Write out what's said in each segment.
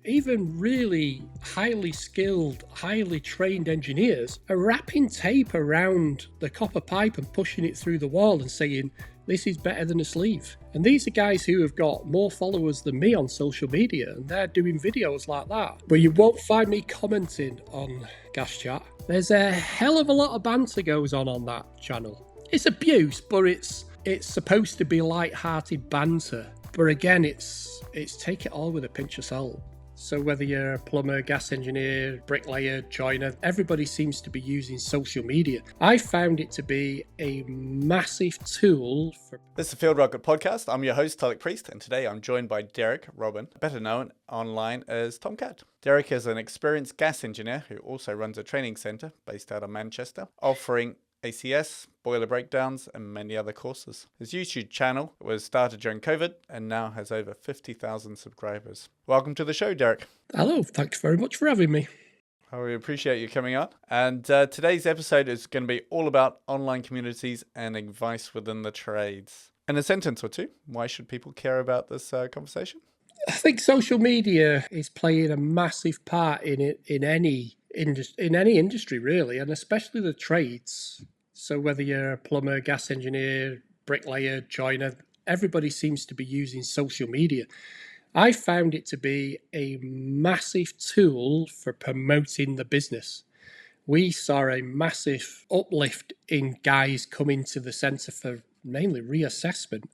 even really highly skilled, highly trained engineers are wrapping tape around the copper pipe and pushing it through the wall and saying, this is better than a sleeve. And these are guys who have got more followers than me on social media, and they're doing videos like that. But you won't find me commenting on Gas Chat. There's a hell of a lot of banter goes on that channel. It's abuse, but it's supposed to be light-hearted banter. But again, it's take it all with a pinch of salt. So whether you're a plumber, gas engineer, bricklayer, joiner, everybody seems to be using social media. I found it to be a massive tool for... This is the Field Rocket Podcast. I'm your host, Tulloch Priest, and today I'm joined by Derek Robin, better known online as TomKat. Derek is an experienced gas engineer who also runs a training centre based out of Manchester, offering ACS, boiler breakdowns, and many other courses. His YouTube channel was started during COVID and now has over 50,000 subscribers. Welcome to the show, Derek. Hello, thanks very much for having me. We appreciate you coming on. And today's episode is going to be all about online communities and advice within the trades. In a sentence or two, why should people care about this conversation? I think social media is playing a massive part in it in any industry really, and especially the trades. So whether you're a plumber, gas engineer, bricklayer, joiner, everybody seems to be using social media. I found it to be a massive tool for promoting the business. We saw a massive uplift in guys coming to the centre for mainly reassessment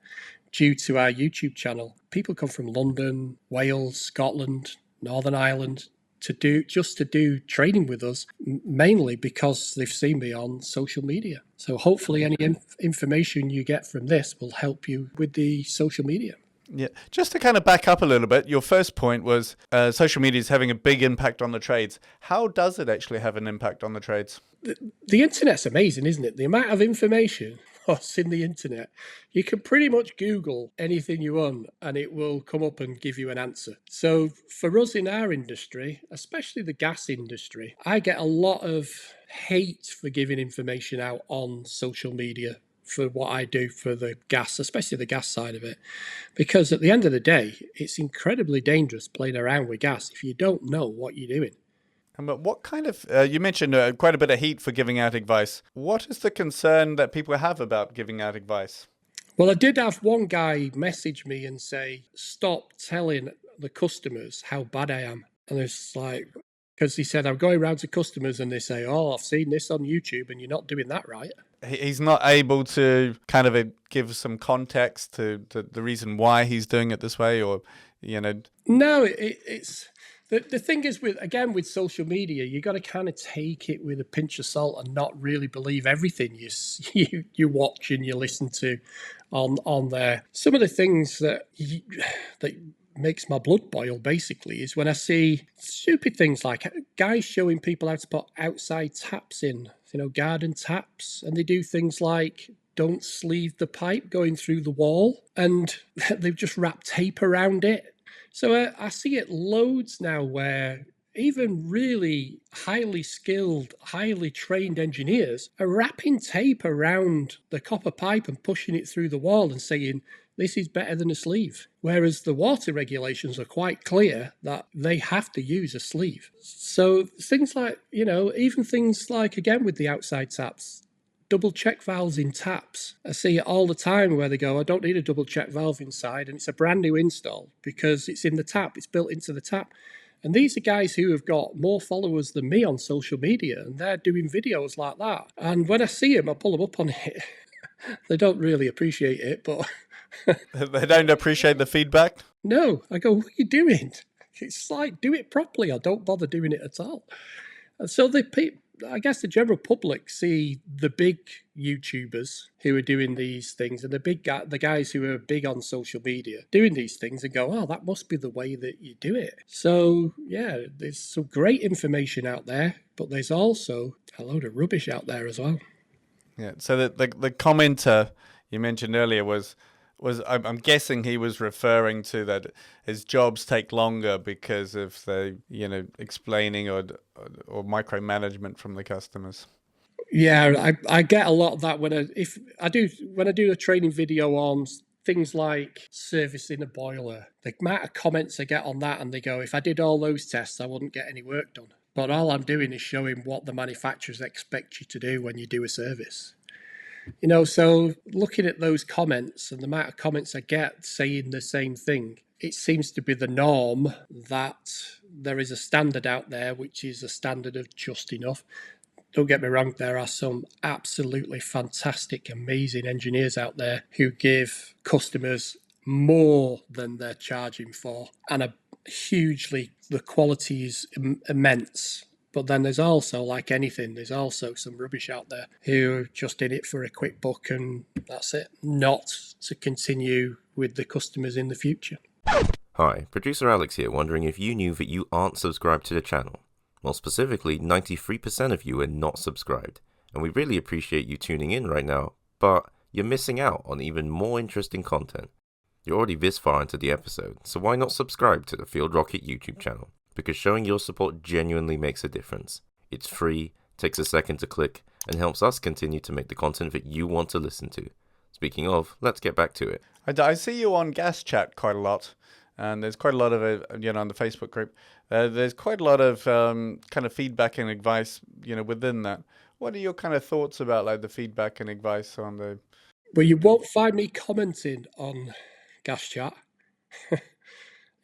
due to our YouTube channel. People come from London, Wales, Scotland, Northern Ireland to do training with us, mainly because they've seen me on social media. So hopefully any information you get from this will help you with the social media. Yeah, just to kind of back up a little bit, your first point was social media is having a big impact on the trades. How does it actually have an impact on the trades? The internet's amazing, isn't it? The amount of information what's in the internet. You can pretty much Google anything you want and it will come up and give you an answer. So for us in our industry, especially the gas industry, I get a lot of hate for giving information out on social media for what I do for the gas, especially the gas side of it. Because at the end of the day, it's incredibly dangerous playing around with gas if you don't know what you're doing. But what kind of, you mentioned quite a bit of heat for giving out advice. What is the concern that people have about giving out advice? Well, I did have one guy message me and say, stop telling the customers how bad I am. And it's like, because he said, I'm going around to customers and they say, oh, I've seen this on YouTube and you're not doing that right. He's not able to kind of give some context to the reason why he's doing it this way, or, you know. No, it's... The thing is, with social media, you got to kind of take it with a pinch of salt and not really believe everything you watch and you listen to on there. Some of the things that makes my blood boil, basically, is when I see stupid things like guys showing people how to put outside taps in, garden taps, and they do things like don't sleeve the pipe going through the wall, and they've just wrapped tape around it. So I see it loads now where even really highly skilled, highly trained engineers are wrapping tape around the copper pipe and pushing it through the wall and saying, this is better than a sleeve. Whereas the water regulations are quite clear that they have to use a sleeve. So things like, even things like, again, with the outside taps, double check valves in taps. I see it all the time where they go, I don't need a double check valve inside, and it's a brand new install because it's in the tap, it's built into the tap. And these are guys who have got more followers than me on social media, and they're doing videos like that. And when I see them, I pull them up on it. They don't really appreciate it, but... They don't appreciate the feedback? No, I go, what are you doing? It's like, do it properly, or don't bother doing it at all. And so I guess the general public see the big YouTubers who are doing these things and the guys who are big on social media doing these things and go, oh, that must be the way that you do it. So, yeah, there's some great information out there, but there's also a load of rubbish out there as well. Yeah, so the commenter you mentioned earlier was I'm guessing he was referring to that his jobs take longer because of the explaining or micromanagement from the customers. Yeah, I get a lot of that when I do a training video on things like servicing a boiler, the amount of comments I get on that, and they go, if I did all those tests, I wouldn't get any work done. But all I'm doing is showing what the manufacturers expect you to do when you do a service. So looking at those comments and the amount of comments I get saying the same thing, it seems to be the norm that there is a standard out there, which is a standard of just enough. Don't get me wrong, there are some absolutely fantastic, amazing engineers out there who give customers more than they're charging for, and the quality is immense. But then there's also, like anything, there's also some rubbish out there who are just in it for a quick buck and that's it, not to continue with the customers in the future. Hi, producer Alex here, wondering if you knew that you aren't subscribed to the channel. More specifically, 93% of you are not subscribed, and we really appreciate you tuning in right now, but you're missing out on even more interesting content. You're already this far into the episode, so why not subscribe to the Field Rocket YouTube channel? Because showing your support genuinely makes a difference. It's free, takes a second to click, and helps us continue to make the content that you want to listen to. Speaking of, let's get back to it. I see you on Gas Chat quite a lot, and there's quite a lot of it, on the Facebook group. There's quite a lot of kind of feedback and advice, within that. What are your kind of thoughts about like the feedback and advice on the? Well, you won't find me commenting on Gas Chat.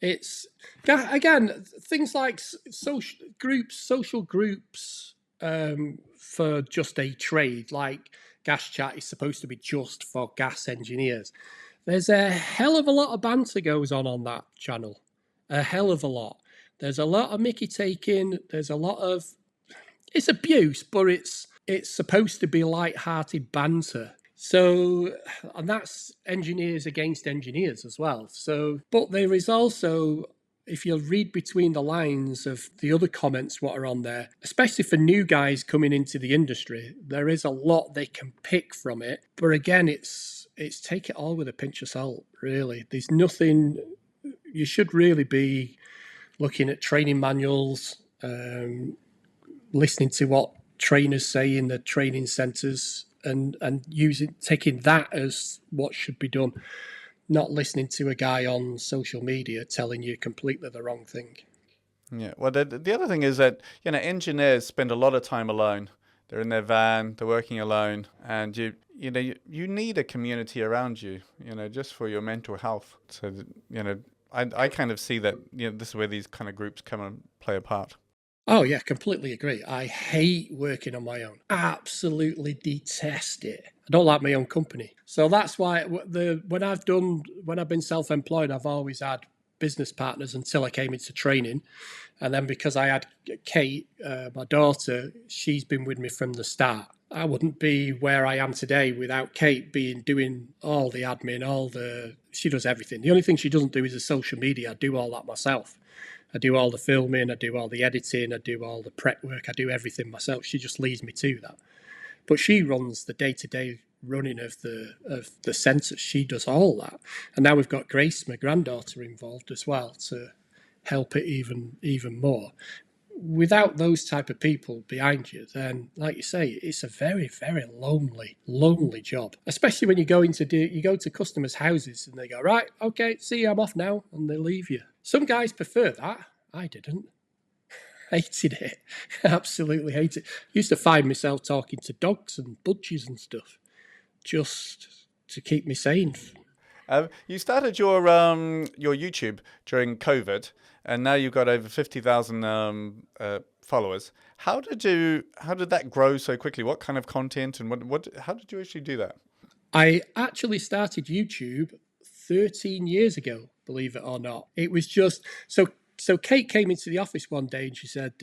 It's again things like social groups for just a trade. Like Gas Chat is supposed to be just for gas engineers. There's a hell of a lot of banter goes on that channel. A hell of a lot. There's a lot of Mickey taking. There's a lot of it's abuse, but it's supposed to be light-hearted banter. So, and that's engineers against engineers as well. So, but there is also, if you read between the lines of the other comments what are on there, especially for new guys coming into the industry, there is a lot they can pick from it. But again, it's take it all with a pinch of salt, really. There's nothing, you should really be looking at training manuals, listening to what trainers say in the training centres, and taking that as what should be done, not listening to a guy on social media telling you completely the wrong thing. Yeah, well, the other thing is that engineers spend a lot of time alone. They're in their van, they're working alone, and you need a community around you, just for your mental health. So that, I kind of see that this is where these kind of groups come and play a part. Oh yeah, completely agree. I hate working on my own. Absolutely detest it. I don't like my own company. So that's why when I've been self-employed, I've always had business partners until I came into training. And then because I had Kate, my daughter, she's been with me from the start. I wouldn't be where I am today without Kate doing all the admin, she does everything. The only thing she doesn't do is the social media. I do all that myself. I do all the filming, I do all the editing, I do all the prep work, I do everything myself. She just leads me to that. But she runs the day-to-day running of the centre. She does all that. And now we've got Grace, my granddaughter, involved as well to help it even more. Without those type of people behind you, then, like you say, it's a very, very lonely job. Especially when you go to customers' houses and they go, right, okay, see you, I'm off now, and they leave you. Some guys prefer that. I didn't. Hated it. Absolutely hated it. Used to find myself talking to dogs and budgies and stuff, just to keep me sane. You started your YouTube during COVID, and now you've got over 50,000 followers. How did that grow so quickly? What kind of content and how did you actually do that? I actually started YouTube 13 years ago, believe it or not. It was just so Kate came into the office one day and she said,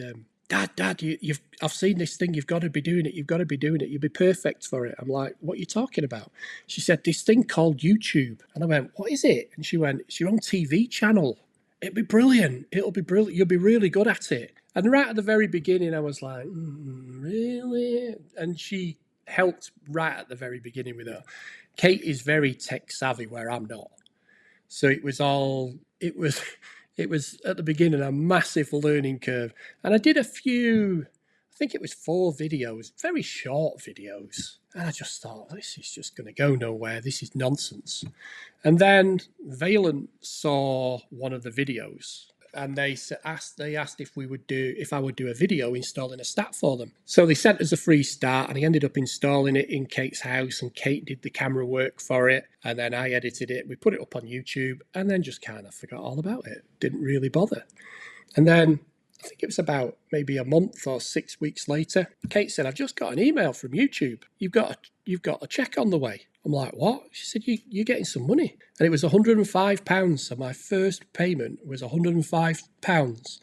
Dad, I've seen this thing. You've got to be doing it. You've got to be doing it. You'll be perfect for it. I'm like, what are you talking about? She said, this thing called YouTube. And I went, what is it? And she went, it's your own TV channel. It'll be brilliant. It'll be brilliant. You'll be really good at it. And right at the very beginning, I was like, really? And she helped right at the very beginning with her. Kate is very tech savvy where I'm not. So it was at the beginning a massive learning curve. And I did a few, I think it was 4 videos, very short videos. And I just thought, this is just going to go nowhere. This is nonsense. And then Valent saw one of the videos, and they asked if I would do a video installing a stat for them. So they sent us a free start, and I ended up installing it in Kate's house, and Kate did the camera work for it, and then I edited it. We put it up on YouTube, and then just kind of forgot all about it. Didn't really bother. And then I think it was about maybe a month or 6 weeks later, Kate said, "I've just got an email from YouTube. You've got a check on the way." I'm like, "What?" She said, "You're getting some money." And it was £105. So my first payment was £105.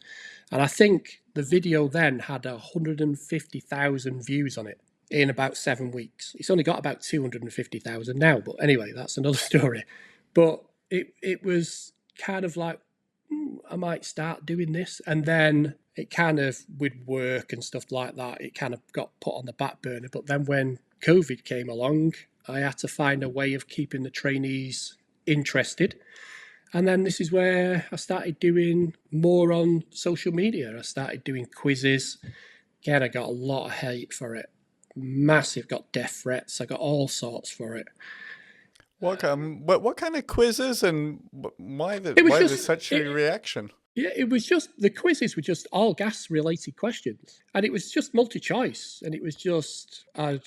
And I think the video then had 150,000 views on it in about 7 weeks. It's only got about 250,000 now. But anyway, that's another story. But it was kind of like, I might start doing this. And then it kind of, with work and stuff like that, it kind of got put on the back burner. But then when COVID came along, I had to find a way of keeping the trainees interested. And then this is where I started doing more on social media. I started doing quizzes. Again, I got a lot of hate for it. Massive, got death threats. I got all sorts for it. What kind of quizzes, and why such a reaction? Yeah, it was just, the quizzes were just all gas related questions, and it was just multi-choice, and it was just, I'd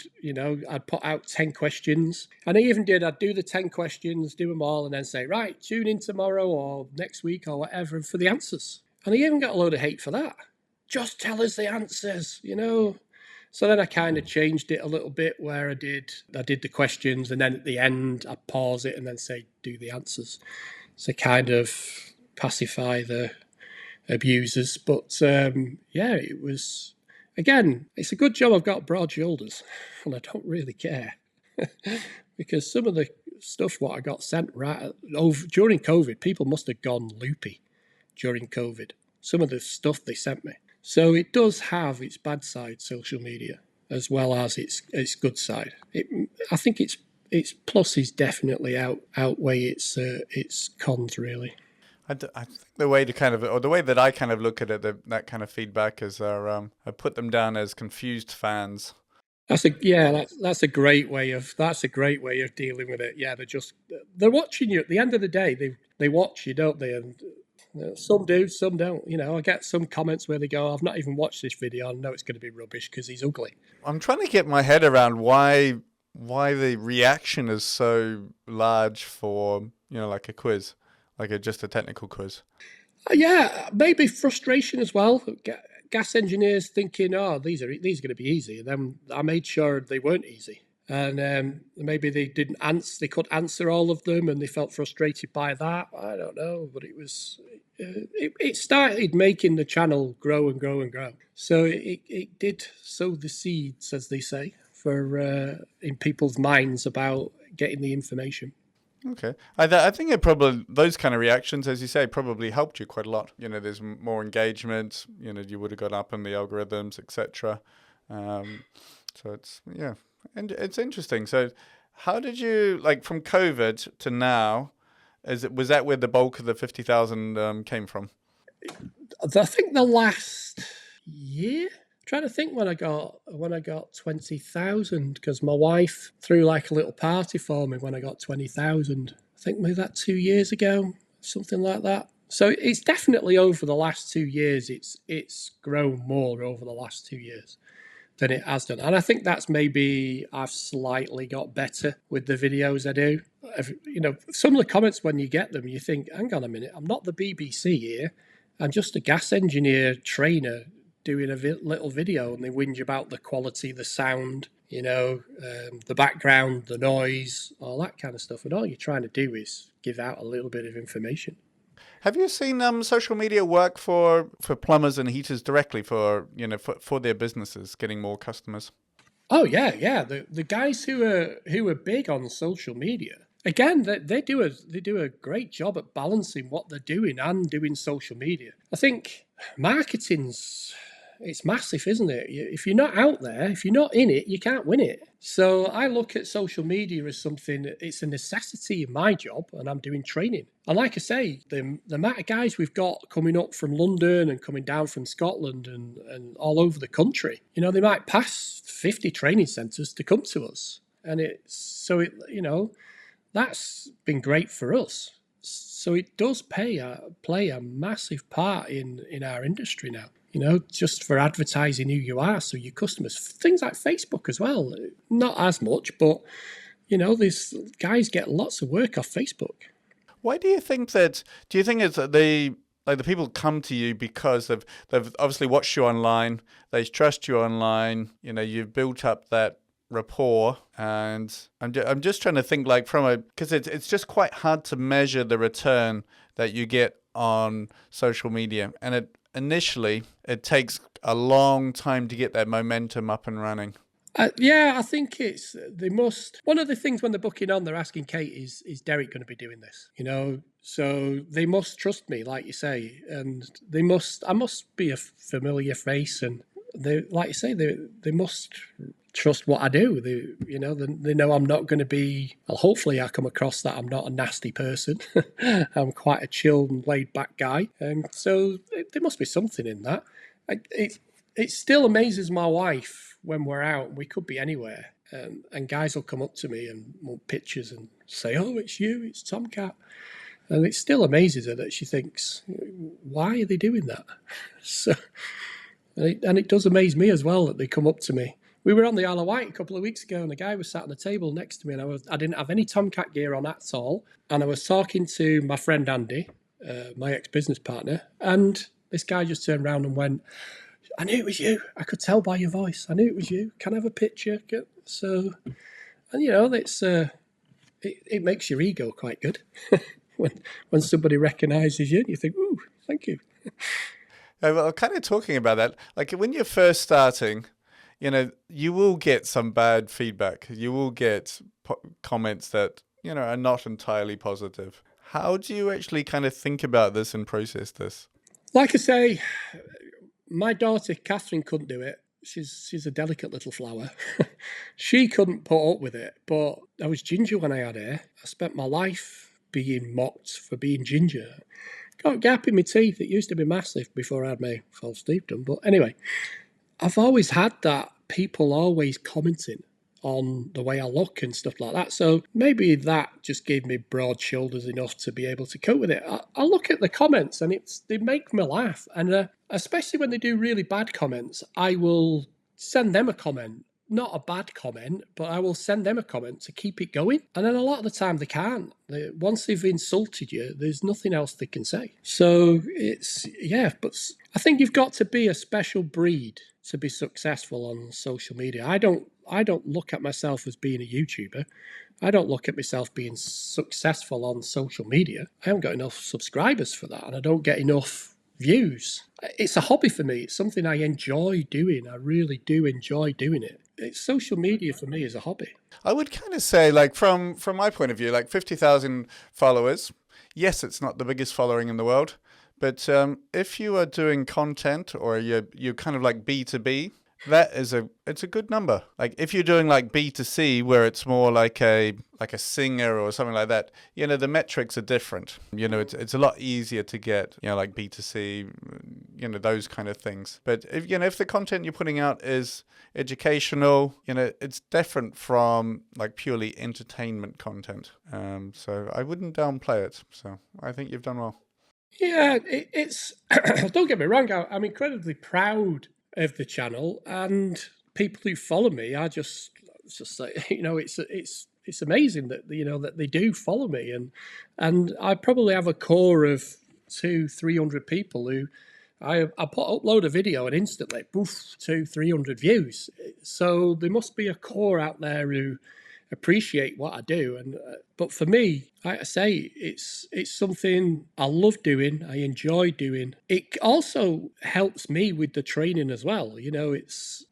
put out 10 questions, and I'd do the 10 questions, do them all, and then say, right, tune in tomorrow or next week or whatever for the answers. And I even got a load of hate for that. Just tell us the answers, So then I kind of changed it a little bit, where I did the questions, and then at the end I'd pause it and then say, do the answers. So kind of pacify the abusers. But it was, again, it's a good job I've got broad shoulders, and I don't really care. Because some of the stuff what I got sent during COVID, people must have gone loopy during COVID. Some of the stuff they sent me. So it does have its bad side, social media, as well as its good side. I think its pluses definitely outweigh its cons, really. I think the way that I kind of look at it, that kind of feedback is, I put them down as confused fans. That's a great way of dealing with it. Yeah, they're watching you. At the end of the day, they watch you, don't they? And some do, some don't. I get some comments where they go, "I've not even watched this video. I know it's going to be rubbish because he's ugly." I'm trying to get my head around why the reaction is so large for like a quiz, like just a technical quiz. Yeah, maybe frustration as well. Gas engineers thinking, "Oh, these are going to be easy," and then I made sure they weren't easy. And maybe they didn't answer. They could answer all of them, and they felt frustrated by that. I don't know, but it was. It started making the channel grow and grow and grow. So it did sow the seeds, as they say, for in people's minds about getting the information. Okay, I think it probably, those kind of reactions, as you say, probably helped you quite a lot. There's more engagement. You would have got up in the algorithms, etc. So and it's interesting. So, how did you, like, from COVID to now? Was that where the bulk of the 50,000 came from? I think the last year. I'm trying to think when I got 20,000, because my wife threw like a little party for me when I got 20,000. I think maybe that 2 years ago, something like that. So it's definitely over the last 2 years. It's grown more over the last 2 years than it has done. And I think that's maybe I've slightly got better with the videos I do. Some of the comments when you get them, you think, hang on a minute, I'm not the BBC here. I'm just a gas engineer trainer doing a little video, and they whinge about the quality, the sound, the background, the noise, all that kind of stuff. And all you're trying to do is give out a little bit of information. Have you seen social media work for plumbers and heaters directly for their businesses getting more customers? Oh yeah. The guys who are big on social media, again, they do a great job at balancing what they're doing and doing social media. I think marketing's it's massive, isn't it? If you're not out there, if you're not in it, you can't win it. So I look at social media as something, it's a necessity in my job, and I'm doing training. And like I say, the amount of guys we've got coming up from London and coming down from Scotland and all over the country, they might pass 50 training centres to come to us. And that's been great for us. So it does play a massive part in our industry now. Just for advertising who you are, so your customers, things like Facebook as well, not as much, but these guys get lots of work off Facebook. Why do you think that? Do you think it's that the people come to you because they've obviously watched you online, they trust you online, you've built up that rapport, and I'm just trying to think because it's just quite hard to measure the return that you get on social media, and initially it takes a long time to get that momentum up and running. I think one of the things when they're booking on, they're asking Kate, is Derek going to be doing this? So they must trust me, like you say, and I must be a familiar face, and they, like you say, they must trust what I do. They know I'm not going to be, well, hopefully I come across that I'm not a nasty person. I'm quite a chilled and laid back guy. And so there must be something in that. It still amazes my wife when we're out, we could be anywhere, and guys will come up to me and want pictures and say, "Oh, it's you, it's TomKat." And it still amazes her that she thinks, why are they doing that? So, and it does amaze me as well that they come up to me. We were on the Isle of Wight a couple of weeks ago, and a guy was sat on the table next to me, and I didn't have any TomKat gear on at all. And I was talking to my friend Andy, my ex-business partner, and this guy just turned around and went, "I knew it was you. I could tell by your voice. I knew it was you. Can I have a picture?" So, and it makes your ego quite good when somebody recognises you, and you think, "Ooh, thank you." Well, kind of talking about that, like when you're first starting, you will get some bad feedback. You will get comments that, are not entirely positive. How do you actually kind of think about this and process this? Like I say, my daughter, Catherine, couldn't do it. She's a delicate little flower. She couldn't put up with it, but I was ginger when I had hair. I spent my life being mocked for being ginger. Got a gap in my teeth. It used to be massive before I had my false teeth done. But anyway, I've always had that, people always commenting on the way I look and stuff like that. So maybe that just gave me broad shoulders enough to be able to cope with it. I look at the comments and they make me laugh. And especially when they do really bad comments, I will send them a comment. Not a bad comment, but I will send them a comment to keep it going. And then a lot of the time they can't. Once they've insulted you, there's nothing else they can say. So but I think you've got to be a special breed to be successful on social media. I don't look at myself as being a YouTuber. I don't look at myself being successful on social media. I haven't got enough subscribers for that, and I don't get enough views. It's a hobby for me. It's something I enjoy doing. I really do enjoy doing it. Social media for me is a hobby. I would kind of say, like, from my point of view, like 50,000 followers. Yes, it's not the biggest following in the world, but if you are doing content or you're kind of like B2B, it's a good number. Like if you're doing like B2C, where it's more like a singer or something like that, the metrics are different. It's a lot easier to get, like B2C, those kind of things. But if the content you're putting out is educational, it's different from like purely entertainment content. So I wouldn't downplay it. So I think you've done well. Yeah, it's don't get me wrong, I'm incredibly proud of the channel, and people who follow me are just like, it's amazing that that they do follow me, and I probably have a core of 200-300 people who I upload a video and instantly poof, 200-300 views. So there must be a core out there who appreciate what I do, but for me, like I say, it's something I love doing. I enjoy doing. It also helps me with the training as well.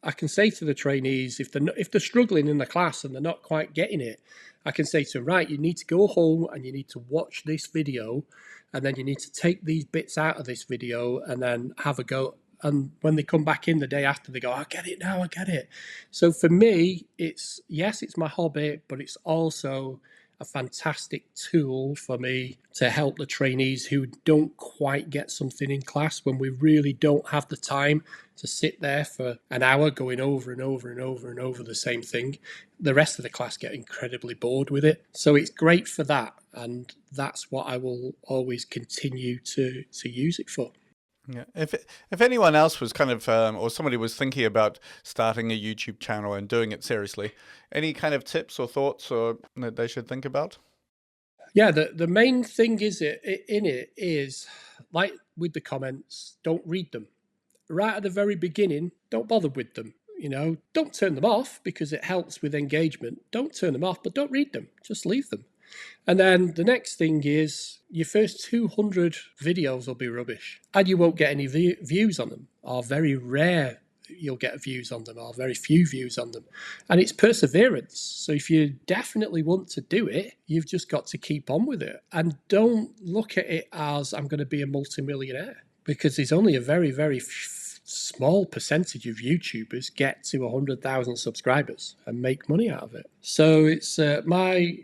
I can say to the trainees, if they're struggling in the class and they're not quite getting it, I can say to them, right, you need to go home and you need to watch this video, and then you need to take these bits out of this video and then have a go And when they come back in the day after, they go, I get it now, I get it. So for me, it's my hobby, but it's also a fantastic tool for me to help the trainees who don't quite get something in class, when we really don't have the time to sit there for an hour going over and over and over and over the same thing. The rest of the class get incredibly bored with it. So it's great for that. And that's what I will always continue to use it for. Yeah. If anyone else was kind of, or somebody was thinking about starting a YouTube channel and doing it seriously, any kind of tips or thoughts or that they should think about? Yeah, the main thing in it is, like with the comments, don't read them. Right at the very beginning, don't bother with them. Don't turn them off because it helps with engagement. Don't turn them off, but don't read them. Just leave them. And then the next thing is, your first 200 videos will be rubbish and you won't get any views on them, or very rare you'll get views on them, or very few views on them. And it's perseverance. So if you definitely want to do it, you've just got to keep on with it. And don't look at it as, I'm going to be a multimillionaire, because there's only a very, very small percentage of YouTubers get to 100,000 subscribers and make money out of it. So it's my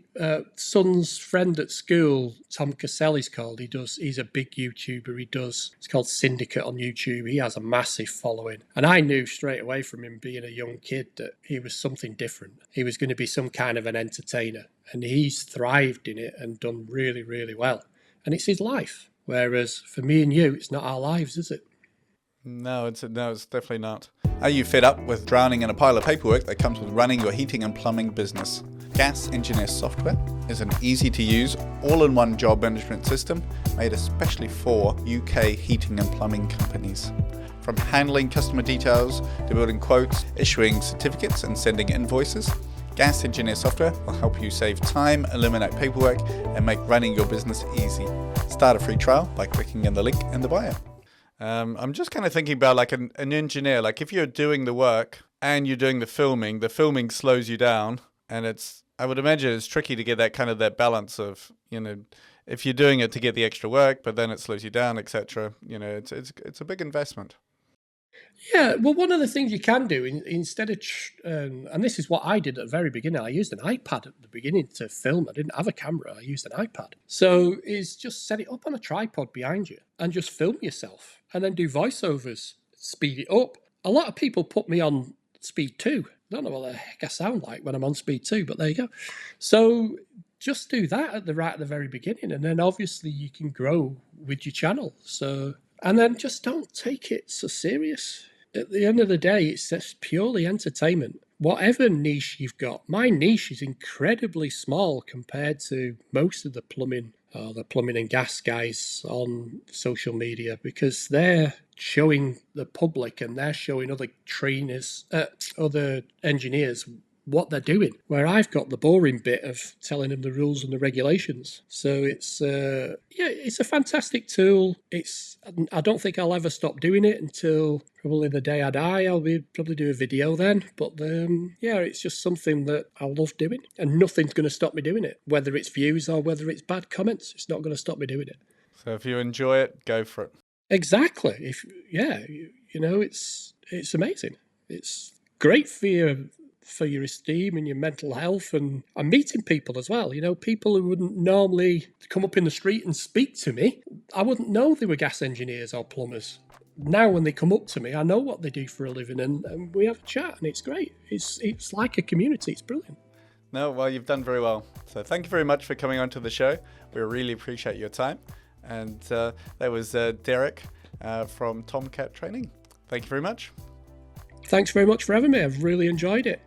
son's friend at school, TomKat he's called. He's a big YouTuber. It's called Syndicate on YouTube. He has a massive following. And I knew straight away from him being a young kid that he was something different. He was going to be some kind of an entertainer. And he's thrived in it and done really, really well. And it's his life. Whereas for me and you, it's not our lives, is it? No, it's definitely not. Are you fed up with drowning in a pile of paperwork that comes with running your heating and plumbing business? Gas Engineer Software is an easy-to-use, all-in-one job management system made especially for UK heating and plumbing companies. From handling customer details to building quotes, issuing certificates and sending invoices, Gas Engineer Software will help you save time, eliminate paperwork, and make running your business easy. Start a free trial by clicking in the link in the bio. I'm just kind of thinking about like an engineer, like if you're doing the work and you're doing the filming slows you down, and I would imagine it's tricky to get that balance of, if you're doing it to get the extra work, but then it slows you down, etc. It's a big investment. Yeah, well, one of the things you can do instead of, and this is what I did at the very beginning, I used an iPad at the beginning to film. I didn't have a camera, I used an iPad. So is just set it up on a tripod behind you and just film yourself and then do voiceovers, speed it up. A lot of people put me on speed 2. I don't know what the heck I sound like when I'm on speed 2, but there you go. So just do that at the very beginning, and then obviously you can grow with your channel. So, and then just don't take it so serious. At the end of the day, it's just purely entertainment. Whatever niche you've got, my niche is incredibly small compared to most of the plumbing and gas guys on social media, because they're showing the public and they're showing other trainers, other engineers, what they're doing, where I've got the boring bit of telling them the rules and the regulations. So it's it's a fantastic tool. I don't think I'll ever stop doing it until probably the day I die. I'll probably do a video then, but it's just something that I love doing, and nothing's going to stop me doing it, whether it's views or whether it's bad comments. It's not going to stop me doing it. So if you enjoy it, go for it. Exactly. It's amazing. It's great for your esteem and your mental health, and I'm meeting people as well. People who wouldn't normally come up in the street and speak to me. I wouldn't know they were gas engineers or plumbers. Now when they come up to me, I know what they do for a living, and we have a chat, and it's great. It's like a community. It's brilliant. No, well, you've done very well. So thank you very much for coming onto the show. We really appreciate your time. And that was Derek from TomKat Training. Thank you very much. Thanks very much for having me. I've really enjoyed it.